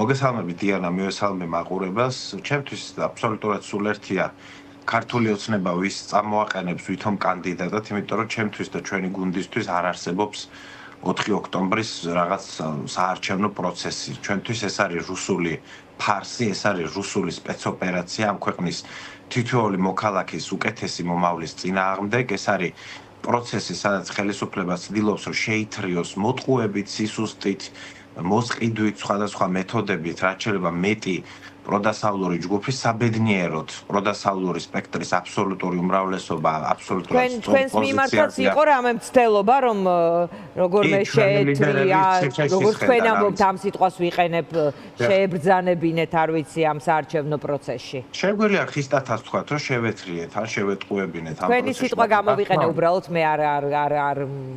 მოგესალმებით დიანა, მივესალმე მაყურებელს. ჩემთვის აბსოლუტურად სულ ერთია ქართული ოცნება ვის წამოაყენებს ვითომ კანდიდატად, იმიტომ რომ ჩემთვის და ჩვენი გუნდისთვის არ არსებობს 4 ოქტომბრის რაღაც საარჩევნო პროცესი. ჩვენთვის ეს არის რუსული ფარსი, ეს არის რუსული სპეცოპერაცია ამ ქვეყნის თითოეული მოქალაქის უკეთესი მომავლის წინააღმდეგ, ეს არის პროცესი, სადაც ხელისუფლება ცდილობს რომ შეითრიოს მოტყუებით, სისუსტით, მოსყიდვით, სხვადასხვა მეთოდებით, რაც შეიძლება მეტი პროდასავლური ჯგუფის საბედნიეროდ, პროდასავლური სპექტრის აბსოლუტური უმრავლესობა, აბსოლუტურად თქვენს მიმართაც იყო რამე მცდელობა, რომ როგორმე შეეთრია, როგორც თქვენ ამბობთ, ამ სიტყვას ვიყენებ, შეებრძანებინეთ, არ ვიცი, ამ საარჩევნო პროცესში. შეგვიძლია ხისტათაც თქვათ, რომ შევეთრიეთ, ან შევეტყუებინეთ ამ პროცესში. თქვენი სიტყვა გამოვიყენე, უბრალოდ მე არ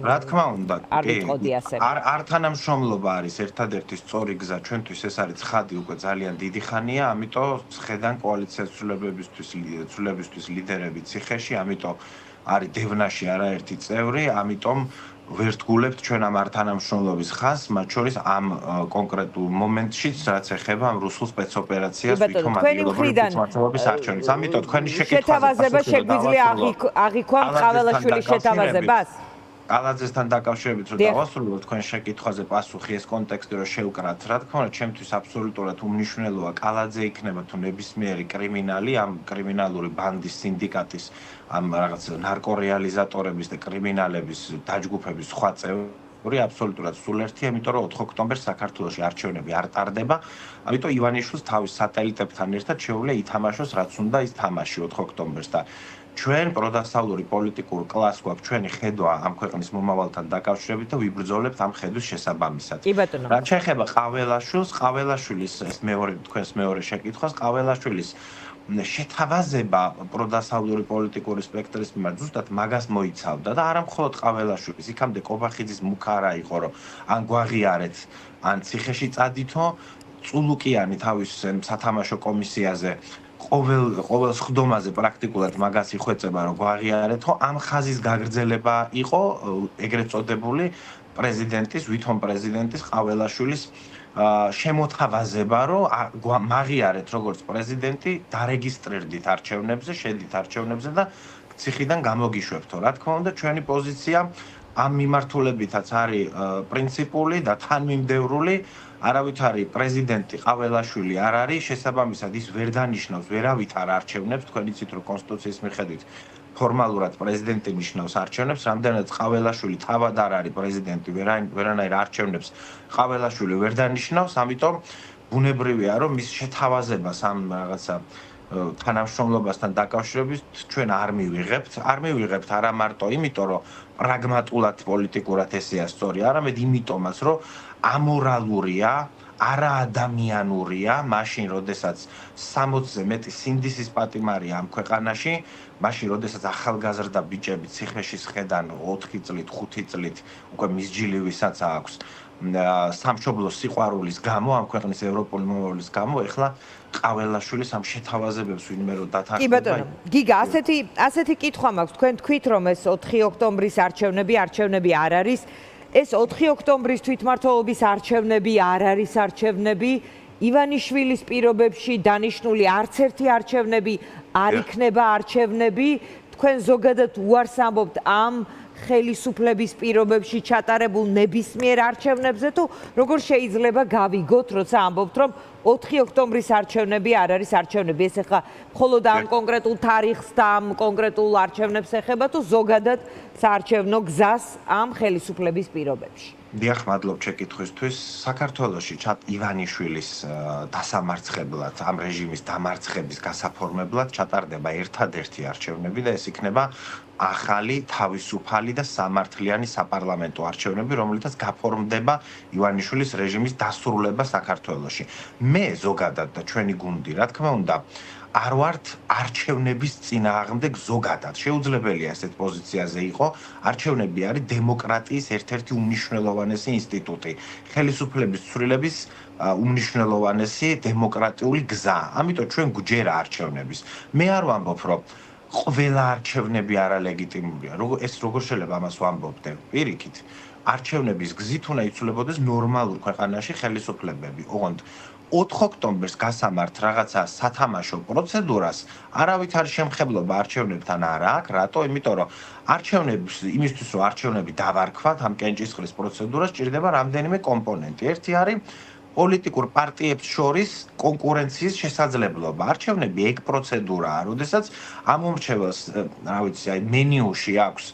რა თქმა უნდა, არ ვიტყოდი ასე. არ თანამშრომლობა არის ერთადერთი სწორი გზა ჩვენთვის, ეს არის ცხადი უკვე ძალიან დიდი ხანია. ამიტომ ხედან კოალიციას ცვლილებისთვის ლიდერები ციხეში, ამიტომ არის დევნაში არაერთი წევრი, ამიტომ ვერთგულებთ ჩვენ ამ არ თანამშრომლობის ხაზს, მათ შორის ამ კონკრეტულ მომენტშიც, რაც ეხება ამ რუსულ სპეცოპერაციას ვითომ ადგილობრივი თვითმმართველობის არჩევნებს. ამიტომ თქვენი შეთავაზება შეგვიძლია აღიქვამ ყაველაშვილის შეთავაზებას? კალაძესთან დაკავშირებით რომ დავასრულოთ თქვენ შეკითხვაზე პასუხი ეს კონტექსტი რომ შევკრათ, რა თქმა უნდა, ჩემთვის აბსოლუტურად უმნიშვნელოა კალაძე იქნება თუ ნებისმიერი კრიმინალი, ამ კრიმინალური ბანდის სინდიკატის, ამ რაღაც ნარკორეალიზატორების და კრიმინალების დაჯგუფების სხვა წევრი აბსოლუტურად სულ ერთია, იმიტომ რომ 4 ოქტომბერს საქართველოში არჩევნები არ ტარდება, ამიტომ ივანიშვილს თავის სატელიტებთან ერთად შეუძლია ითამაშოს რაც უნდა ის თამაში 4 ოქტომბერს და ჩვენ პროდასავლური პოლიტიკურ კლასს გვაქვს ჩვენი ხედვა ამ ქვეყნის მომავალთან დაკავშირებით და ვიბრძოლებთ ამ ხედვის შესაბამისად. რაც შეეხება ყაველაშვილის ეს თქვენს მეორე შეკითხვას, ყაველაშვილის შეთავაზება პროდასავლური პოლიტიკური სპექტრის მიმართ ზუსტად მაგას მოიცავდა და არა მხოლოდ ყაველაშვილის, იქამდე კობახიძის მუქა არა იყო, რომ ან გვაღიარეთ, ან ციხეში წადითო, წულუკიანი თავის სათამაშო კომისიაზე ყოველ სხდომაზე პრაქტიკულად მაგას იხვეწება რომ გვაღიარეთო ამ ხაზის გაგრძელება იყო ეგრეთ წოდებული პრეზიდენტის ვითომ პრეზიდენტის ყაველაშვილის შემოთავაზება რომ მაღიარეთ როგორც პრეზიდენტი დარეგისტრირდით არჩევნებზე შედით არჩევნებზე და ციხიდან გამოგიშვებთო რა თქმა უნდა ჩვენი პოზიცია ამ მიმართულებითაც არის პრინციპული და თანმიმდევრული არავით არის პრეზიდენტი ყაველაშვილი არ არის შესაბამისად ის ვერ დანიშნავს ვერავით არ არჩევნებს თქვენ იცით რომ კონსტიტუციის მიხედვით ფორმალურად პრეზიდენტი ნიშნავს არჩევნებს რამდენადაც ყაველაშვილი თავად არ არის პრეზიდენტი ვერანაირ არჩევნებს ყაველაშვილი ვერ დანიშნავს ამიტომ ბუნებრივია რომ მის შეთავაზებას ამ რაღაცა თანამშრომლობასთან დაკავშირებით ჩვენ არ მივიღებთ არა მარტო იმიტომ რომ პრაგმატულად პოლიტიკურად ესეა სწორი არამედ იმიტომაც რომ ამორალურია, არაადამიანურია, მაშინ როდესაც 60-ზე მეტი სინდისის პატიმარია ამ ქვეყანაში, მაშინ როდესაც ახალგაზრდა ბიჭები ციხეში სხედან 4 წლით, 5 წლით, უკვე მისჯილივისაც აქვს სამშობლოს სიყვარულის გამო, ამ ქვეყნის ევროპული მომავლის გამო, ეხლა ყაველაშვილის ამ შეთავაზებებს ვინმე რომ დათანხმდება. კი ბატონო, გიგა, ასეთი კითხვა მაქვს, თქვენ თქვით რომ ეს 4 ოქტომბრის არჩევნები არ არის ეს 4 ოქტომბრის თვითმმართველობის არჩევნები არ არის არჩევნები ივანიშვილის პირობებში დანიშნული არც ერთი არჩევნები არ იქნება არჩევნები თქვენ ზოგადად უარს ამბობთ ამ ხელისუფლების პირობებში ჩატარებულ ნებისმიერ არჩევნებზე თუ როგორ შეიძლება გავიგოთ როცა ამბობთ რომ 4 ოქტომბრის არჩევნები არ არის არჩევნები ეს ახლა მხოლოდ ამ კონკრეტულ თარიღს და ამ კონკრეტულ არჩევნებს ეხება თუ ზოგადად საარჩევნო გზას ამ ხელისუფლების პირობებში დიახ, მადლობ შეკითხვისთვის. საქართველოში ივანიშვილის დასამარცხებლად, ამ რეჟიმის დამარცხების გასაფორმებლად ჩატარდება ერთადერთი არჩევნები და ეს იქნება ახალი, თავისუფალი და სამართლიანი საპარლამენტო არჩევნები, რომლითაც გაფორმდება ივანიშვილის რეჟიმის დასრულება საქართველოში. მე ზოგადად და ჩვენი გუნდი, რა თქმა უნდა, არ ვართ არჩევნების წინააღმდეგ ზოგადად. შეუძლებელია ესეთ პოზიციაზე იყო. არჩევნები არის დემოკრატიის ერთ-ერთი უმნიშვნელოვანესი ინსტიტუტი. ხელისუფლების ცვლილების უმნიშვნელოვანესი დემოკრატიული გზა. ამიტომ ჩვენ გვჯერა არჩევნების. მე არ ვამბობ, რომ ყველა არჩევნები არალეგიტიმურია. ეს როგორ შეიძლება ამას ვამბობდე? პირიქით. არჩევნების გზით უნდა იცვლებოდეს ნორმალურ ქვეყანაში ხელისუფლებები. ოღონდ 4 ოქტომბერს გასამართ რაღაცა სათამაშო პროცედურას არავით არ შემხებლობა არჩევნებთან არა აქვს, რატო? იმიტომ რომ არჩევნების იმისთვის რომ არჩევნები დავარქვათ ამ კენჭისყრის პროცედურას ჭირდება რამდენიმე კომპონენტი. ერთი არის პოლიტიკურ პარტიებს შორის კონკურენციის შესაძლებლობა. არჩევნები ეგ პროცედურაა, როდესაც ამომრჩეველს, რა ვიცი, აი მენიუში აქვს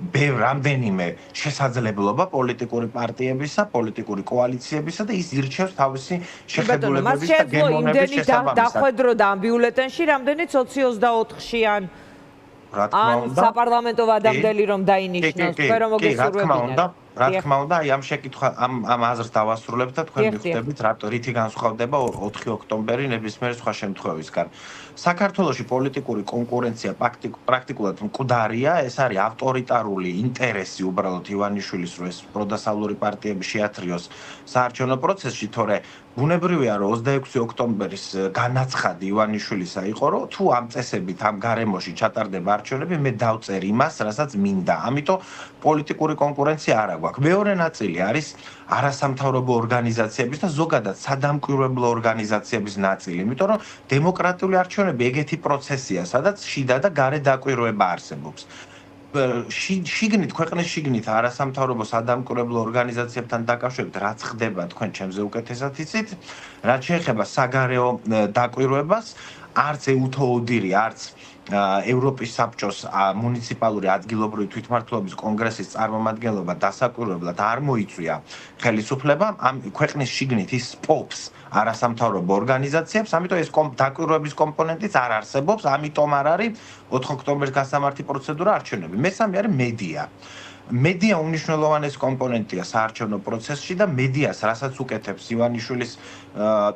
რამდენიმე შესაძლებლობა პოლიტიკური პარტიებისა, პოლიტიკური კოალიციებისა და ის ირჩევს თავისი შეხედულებების და გემოვნების შესაბამისად. დახვედროდა ამ ბიულეტენში რამდენიც 20-24-შიან რა თქმა უნდა, საპარლამენტო ვადამდელი რომ დაინიშნოს, თქვენ რომ მოგესურვებინათ. რა თქმა უნდა, აი ამ შეკითხვა ამ აზრს დავასრულებთ და თქვენ მიხვდებით, რითი განსხვავდება 4 ოქტომბერი ნებისმიერ სხვა შემთხვევისგან. საქართველოში პოლიტიკური კონკურენცია პრაქტიკულად მკვდარია, ეს არის ავტორიტარული ინტერესი უბრალოდ ივანიშვილის, რომ ეს პროდასავლური პარტიები შეათრიოს საარჩევნო პროცესში, თორე ბუნებრივია, რომ 26 ოქტომბერის განაცხადი ივანიშვილისა იყო, რომ თუ ამ წესებით, ამ გარემოში ჩატარდება არჩევნები, მე დავწერ იმას, რასაც მინდა. ამიტომ პოლიტიკური კონკურენცია არ აქვს. მეორე ნაწილი არის არასამთავრობო ორგანიზაციების და ზოგადად სადამკვირვებლო ორგანიზაციების ნაწილი, იმიტომ რომ დემოკრატიული არჩევნები ეგეთი პროცესია, სადაც შიდა და გარე დაკვირვება არსებობს. შიგნით, ქვეყნის შიგნით არასამთავრობო სადამკვირვებლო ორგანიზაციებთან დაკავშირებით რაც ხდება, თქვენ ჩემზე უკეთესად იცით, რაც შეეხება საგარეო დაკვირვებას, არც EUTOODIRI, არც ევროპის საბჭოს მუნიციპალური ადგილობრივი თვითმმართველობის კონგრესის წარმომადგენლობა დასაკვირვებლად არ მოიწვია ხელისუფლებამ ამ ქვეყნის შიგნით ის პოპს არასამთავრობო ორგანიზაციებს, ამიტომ ეს დაკვირვების კომპონენტიც არ არსებობს, ამიტომ არ არის 4 ოქტომბრის გასამართი პროცედურა არჩევნები. მესამე არის მედია. მედია უმნიშვნელოვანესი კომპონენტია საარჩევნო პროცესში და მედიას რასაც უკეთებს ივანიშვილის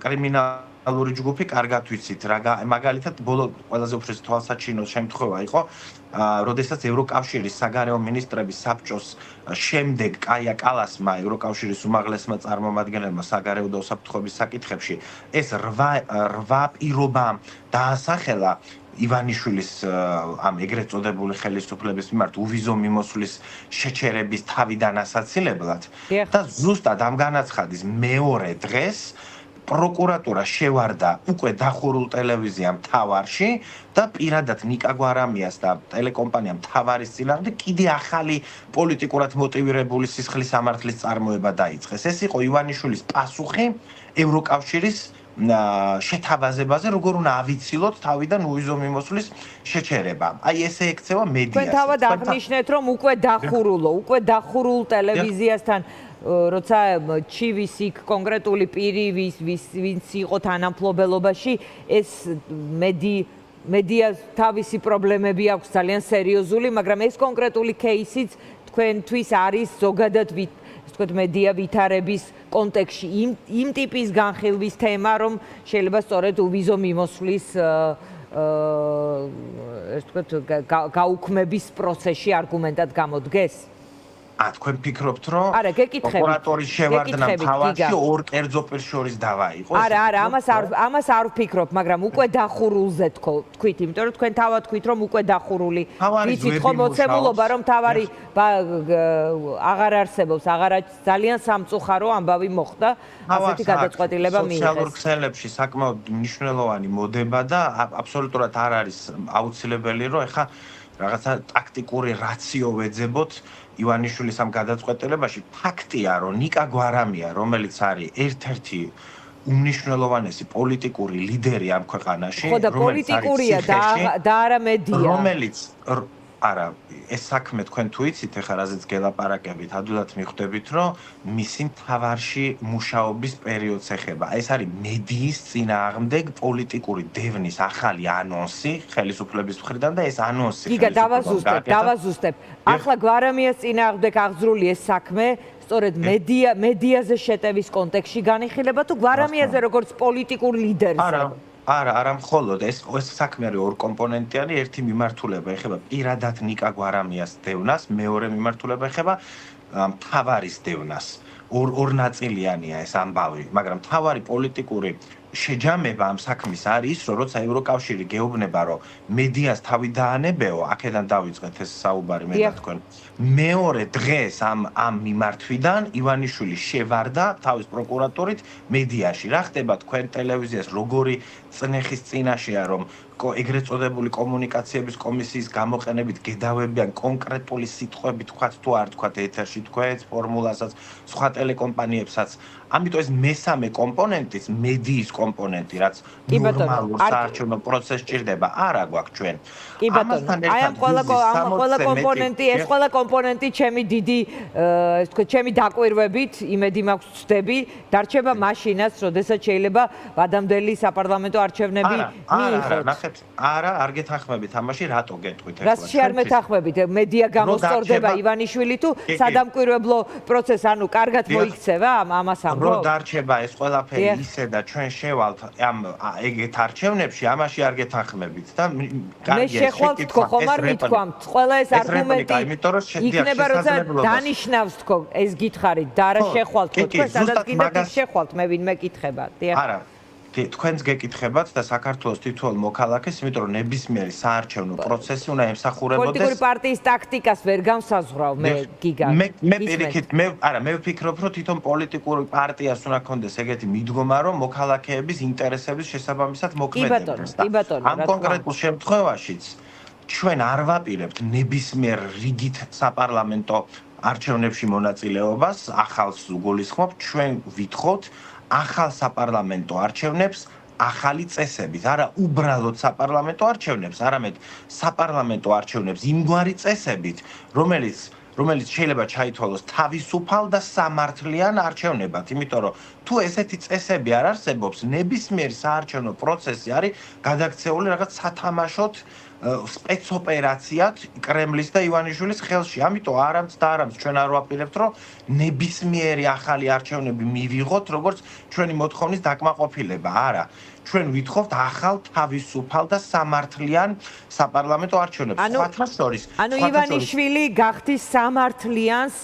კრიმინალური ჯგუფი, კარგად ვიცით, მაგალითად ბოლო ყველაზე უფრო თვალსაჩინო შემთხვევა იყო, როდესაც ევროკავშირის საგარეო მინისტრების საბჭოს შემდეგ კაია კალასმა, ევროკავშირის უმაღლესმა წარმომადგენელმა საგარეო და უსაფრთხოების საკითხებში ეს 8 პირობა დაასახელა ივანიშვილის ამ ეგრეთ წოდებული ხელისუფლების მიმართ უვიზო მიმოსვლის შეჩერების თავიდან ასაცილებლად და ზუსტად ამ განაცხადის მეორე დღეს პროკურატურა შევარდა უკვე დახურულ ტელევიზია მთავარში და პირადად ნიკა გვარამიას და ტელეკომპანია მთავარის წინააღმდეგ კიდე ახალი პოლიტიკურად მოტივირებული სისხლის სამართლის წარმოება დაიწყეს. ეს იყო ივანიშვილის პასუხი ევროკავშირის შეთავაზებაზე, როგორ უნდა ავიცილოთ თავიდან უვიზო მიმოსვლის შეჩერება. აი ესე ექცევა მედიას. თქვენ თავად აღნიშნეთ, რომ უკვე დახურულ ტელევიზიასთან როცა ჩივის იქ კონკრეტული პირი, ვინც იყო თანამფლობელობაში, ეს მედიას თავისი პრობლემები აქვს ძალიან სერიოზული, მაგრამ ეს კონკრეტული кейსიც თქვენთვის არის ზოგადად თქვათ მედია ვითარების კონტექსტში იმ ტიპის განხილვის თემა, რომ შეიძლება სწორედ უვიზო მიმოსვლის თქვათ გაუქმების პროცესში არგუმენტად გამოდგეს? თქვენ ფიქრობთ, რომ პროკურატურის შევარდნა მთავარში ორ კერძო პირს შორის დავაიყო? არა, ამას არ ვფიქრობ, მაგრამ უკვე დახურულზე თქვით, იმიტომ რომ თქვენ თავად თქვით, რომ უკვე დახურული. ვიცით ხო მოცემულობა, რომ თავარი აღარ არსებობს, ძალიან სამწუხარო ამბავი მოხდა, ასეთი გადაწყვეტილება მიიღეს. სოციალურ ქსელებში საკმაოდ მნიშვნელოვანი მოდება და აბსოლუტურად არ არის აუცილებელი, რომ ეხა რაღაცა ტაქტიკური რაციო ვეძებოთ ივანიშვილის ამ გადაწყვეტილებაში. ფაქტია, რომ ნიკა გვარამია, რომელიც არის ერთ-ერთი უმნიშვნელოვანესი პოლიტიკური ლიდერი ამ ქვეყანაში, ხო და პოლიტიკურია და არა მედია. რომელიც არა, ეს საქმე თქვენ თუ იცით, ეხლა რაზეც გელაპარაკებით, ადვილად მიხვდებით, რომ მისი მთავარში მუშაობის პერიოდს ეხება. ეს არის მედიის წინააღმდეგ პოლიტიკური დევნის ახალი ანონსი ხელისუფლების მხრიდან და ეს ანონსი დავაზუსტებ. ახლა გვარამიას წინააღმდეგ აღძრული ეს საქმე სწორედ მედიაზე შეტევის კონტექსტში განიხილება თუ გვარამიაზე როგორც პოლიტიკურ ლიდერზე? არა, მხოლოდ ეს საქმე არის ორ კომპონენტიანი, ერთი მიმართულება ეხება პირადად ნიკა გვარამიას დევნას, მეორე მიმართულება ეხება მთავარის დევნას. ორ ნაწილიანია ეს ამბავი, მაგრამ მთავარი პოლიტიკური შეჯამება ამ საქმის არის, რომ როცა ევროკავშირი გეუბნება, რომ მედიას თავი დაანებეო, აქედან დავიწყეთ ეს საუბარი მე და თქვენ. მეორე დღეს ამ მიმართვიდან ივანიშვილი შევარდა თავის პროკურატურით მედიაში. რა ხდება თქვენ ტელევიზიას როგორი წნეხის წინაშეა, რომ ეგრეთ წოდებული კომუნიკაციების კომისიის გამოყენებით გედავებიან კონკრეტული სიტყვები თქვათ თუ არ თქვათ ეთერში თქვენს ფორმულასაც სხვა ტელეკომპანიებსაც. ამიტომ ეს მესამე კომპონენტის მედიის კომპონენტი, რაც ნორმალურ საარჩევნო პროცესს ჭირდება, არა გვაქვს ჩვენ. კი ბატონო, აი ამ ყველა კომპონენტი, ეს ყველა კომპონენტი ჩემი დიდი, ეს თქვა, ჩემი დაკვირვებით, იმედი მაქვს ვწდები, დარჩება მაშინაც, როდესაც შეიძლება ვადამდელი საპარლამენტო არჩევნები მიიღოთ. არა, არ გეთანხმებით ამაში, რატო გეტყვით ეხლა? რას არ მეთანხმებით? მედია გამოსწორდება ივანიშვილი თუ სადამკვირვებლო პროცესი, ანუ კარგად მოიქცევა ამას ამბობ? რო დარჩება ეს ყველაფერი ისე და ჩვენ შევალთ ამ ეგეთ არჩევნებში, ამაში არ გეთანხმებით და მე შეხვალთ თქო, ხომ არ მithქვამთ, ყველა ეს არგუმენტი იქნება, როცა დანიშნავს თქო, ეს გითხარით და არა შეხვალთ თქო, თქვენ სადაც კიდევ შეხვალთ, მე ვინმე კითხება. არა თქვენს გეკითხებათ და საქართველოს თითოეულ მოქალაქეს, იმიტომ რომ ნებისმიერი საარჩევნო პროცესი უნდა ემსახურებოდეს პოლიტიკური პარტიის ტაქტიკას ვერ განსაზღვრავ მე გიგა. მე პირიქით მე ვფიქრობ, რომ თვითონ პოლიტიკური პარტიას უნდა ქონდეს ეგეთი მიდგომა, რომ მოქალაქეების ინტერესების შესაბამისად მოქმედებდეს. ამ კონკრეტულ შემთხვევაშიც ჩვენ არ ვაპირებთ ნებისმიერ რიგით საპარლამენტო არჩევნებში მონაწილეობას, ახალს გულისხმობთ, ჩვენ ვითხოვთ ახალ საპარლამენტო არჩევნებს ახალი წესებით, არა უბრალოდ საპარლამენტო არჩევნებს, არამედ საპარლამენტო არჩევნებს იმგვარი წესებით, რომელიც შეიძლება ჩაითვალოს თავისუფალ და სამართლიან არჩევნებად, იმიტომ რომ თუ ესეთი წესები არ არსებობს, ნებისმიერი საარჩევნო პროცესი არის გადაქცეული რაღაც სათამაშოდ სპეცოპერაციად კრემლის და ივანიშვილის ხელში. ამიტომ არამც და არამც ჩვენ არ ვაპირებთ, რომ ნებისმიერი ახალი არჩევნები მივიღოთ, როგორც ჩვენი მოთხოვნის დაკმაყოფილება. არა, ჩვენ ვითხოვთ ახალ თავისუფალ და სამართლიან საპარლამენტო არჩევნებს. სხვათა შორის, ანუ ივანიშვილი გახდის სამართლიანს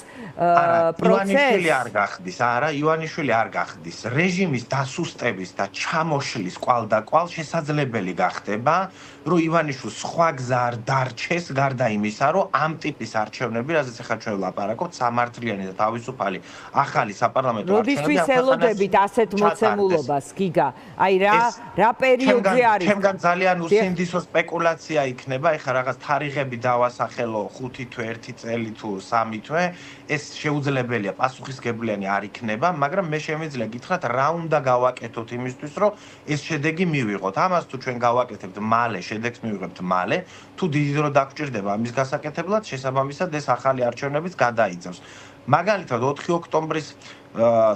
ივანიშვილი არ გახდის, არა, ივანიშვილი არ გახდის. რეჟიმის დასუსტების და ჩამოშლის კვალდაკვალ შესაძლებელი გახდება, რომ ივანიშვილს სხვა გზა არ დარჩეს, გარდა იმისა, რომ ამ ტიპის არჩევნები, რაზეც ახლა ჩვენ ვლაპარაკობთ, სამართლიანი და თავისუფალი ახალი საპარლამენტო არჩევნები. როდისთვის ელოდებით ასეთ მოცემულობას, გიგა? აი რა პერიოდზე არის? ჩემგან ძალიან უსინდისო სპეკულაცია იქნება, ეხლა რაღაც თარიღები დავასახელო 5 თვე, 1 წელი თუ 3 თვე. ეს შეუძლებელია, პასუხისგებლიანი არ იქნება, მაგრამ მე შემიძლია გითხრათ, რა უნდა გავაკეთოთ იმისთვის, რომ ეს შედეგი მივიღოთ. ამას თუ ჩვენ გავაკეთებთ მალე, შედეგს მივიღებთ მალე, თუ დიდი დრო დაგჭირდება ამის გასაკეთებლად, შესაბამისად ეს ახალი არჩევნებიც გადაიწევს. მაგალითად 4 ოქტომბრის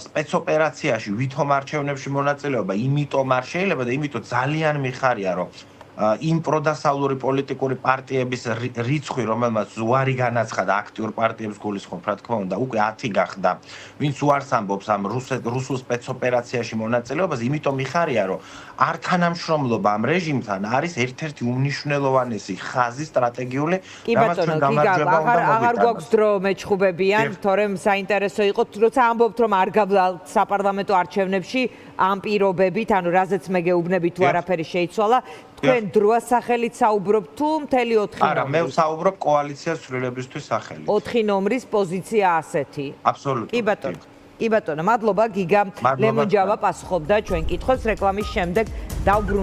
სპეცოპერაციაში ვითომ არჩევნებში მონაწილეობა, იმიტომ არ შეიძლება და იმიტომ ძალიან მიხარია, რომ იმ პროდასავლური პოლიტიკური პარტიების რიცხვი, რომელმაც ზღვარი განაცხადა აქტიურ პარტიებს გულისხმობ, რა თქმა უნდა, უკვე 10 გახდა, ვინც უარს ამბობს ამ რუსულ სპეცოპერაციაში მონაწილეობას, იმიტომ მიხარია, რომ არ თანამშრომლობა ამ რეჟიმთან არის ერთ-ერთი უმნიშვნელოვანესი ხაზი სტრატეგიული, რამაც ჩვენ გამარჯვება უნდა მოვიტანოთ. აღარ გვაქვს დრო მეჩხუბებიან, თორემ საინტერესო იყო, როცა ამბობთ, რომ არ გაბლალთ საპარლამენტო არჩევნებში ამ პირობებით, ანუ რაზეც მე გეუბნები თუ არაფერი შეიცვალა, თქვენ დროას სახელით საუბრობთ თუ მთელი 4 ნომრის? არა, მე ვსაუბრობ კოალიციას ცვლილებისთვის სახელით. 4 ნომრის პოზიცია ასეთი. აბსოლუტურად. კი ბატონო, მადლობა გიგა. ლემონჯავა პასუხობდა ჩვენ კითხვებს რეკლამის შემდეგ დავბრუნდებით.